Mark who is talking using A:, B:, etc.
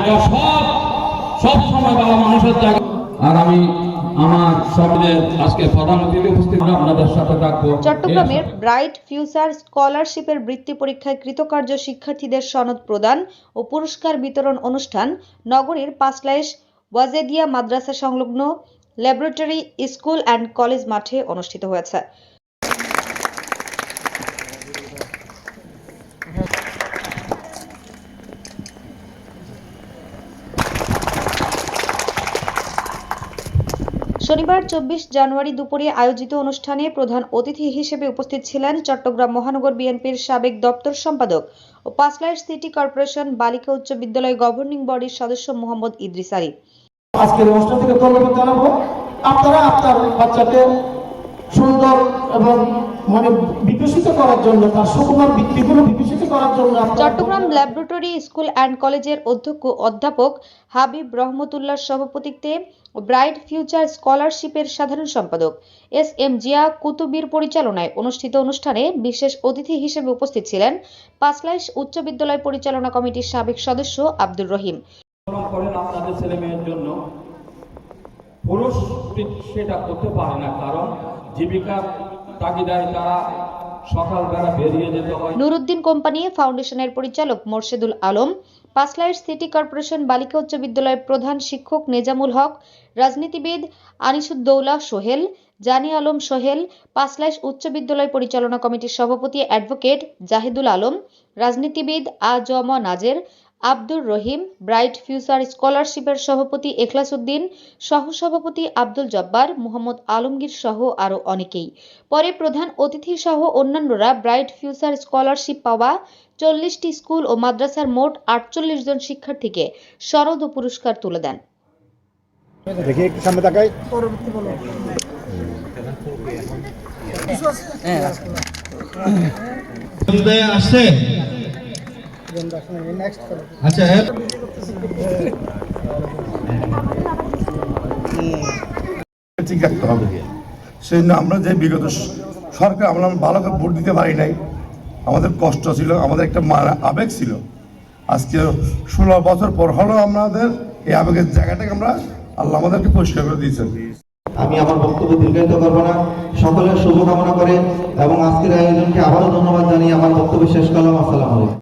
A: জায়গা সব সময় বাবা মানুষের জায়গা। আর আমি আমার সমাজের আজকে প্রধান অতিথি উপস্থিত আপনাদের সাথে থাকবো।
B: চট্টগ্রামের ব্রাইট ফিউচার স্কলারশিপের বৃত্তি পরীক্ষায় কৃতকার্য শিক্ষার্থীদের সনদ প্রদান ও পুরস্কার বিতরণ অনুষ্ঠান নগরীর পাঁচলাইশ ওয়াজেদিয়া মাদ্রাসা সংলগ্ন ল্যাবরেটরি স্কুল অ্যান্ড কলেজ মাঠে অনুষ্ঠিত হয়েছে। শনিবার 24 জানুয়ারি দুপুরে আয়োজিত অনুষ্ঠানে প্রধান অতিথি হিসেবে উপস্থিত ছিলেন চট্টগ্রাম মহানগর বিএনপির সাবেক দপ্তর সম্পাদক ও পাঁচলাইশ সিটি কর্পোরেশন বালিকা উচ্চ বিদ্যালয় গভর্নিং বডির সদস্য মোহাম্মদ ইদ্রিস আলী।
C: আজকের অনুষ্ঠান থেকে ধন্যবাদ জানাবো। আপনারা আপনার বাচ্চাকে সুন্দর এবং বিকশিত করার জন্য, তার সুকুমার বৃত্তিগুলো বিকশিত করার জন্য
B: চট্টগ্রাম ল্যাবরেটরি স্কুল অ্যান্ড কলেজের অধ্যাপক হাবিব রহমতুল্লাহর সভাপতিত্বে ব্রাইট ফিউচার স্কলারশিপের সাধারণ সম্পাদক এস.এম. জিয়া কুতুবির পরিচালনায় অনুষ্ঠিত অনুষ্ঠানে বিশেষ অতিথি হিসেবে উপস্থিত ছিলেন পাঁচলাইশ উচ্চ বিদ্যালয় পরিচালনা কমিটির সাবেক সদস্য আব্দুর রহিম।
A: আপনাদের ছেলে মেয়ের জন্য পুরুষ সেটা করতে পারে না, কারণ জীবিকার তাগিদায় তারা সকালবেলা বেরিয়ে যেতে হয়।
B: নুরুদ্দিন কোম্পানি ফাউন্ডেশনের পরিচালক মোর্শেদুল আলম, পাঁচলাইশ সিটি কর্পোরেশন বালিকা উচ্চ বিদ্যালয়ের প্রধান শিক্ষক নেজামুল হক, রাজনীতিবিদ আনিসুদ্দৌলা সোহেল, জানি আলম সোহেল, পাঁচলাইশ উচ্চ বিদ্যালয় পরিচালনা কমিটির সভাপতি অ্যাডভোকেট জাহিদুল আলম, রাজনীতিবিদ আ.জ.ম নাজের, আব্দুর রহিম, ব্রাইট ফিউচার স্কলারশিপের সভাপতি এখলাস উদ্দিন, সহসভাপতি আব্দুল জব্বার, মোহাম্মদ আলমগীর সহ আরও অনেকেই। পরে প্রধান অতিথি সহ অন্যান্যরা ব্রাইট ফিউচার স্কলারশিপ পাওয়া 40টি স্কুল ও মাদ্রাসার মোট 48 জন শিক্ষার্থীকে সনদ ও পুরস্কার তুলে দেন।
D: আচ্ছা, ঠিক রাখতে হবে। সেই জন্য আমরা যে বিগত সরকার আমরা ভালো করে ভোট দিতে পারি নাই, আমাদের কষ্ট ছিল, আমাদের একটা আবেগ ছিল। আজকে 16 বছর পর হলো আমাদের এই আবেগের জায়গাটাকে আল্লাহ আমাদেরকে পরিষ্কার করে দিয়েছেন।
E: আমি আমার বক্তব্য দীর্ঘায়িত করবো না, সকলের শুভকামনা করে এবং আজকের আয়োজনকে আবারও ধন্যবাদ জানিয়ে আমার বক্তব্য শেষ করলাম। আসসালামু আলাইকুম।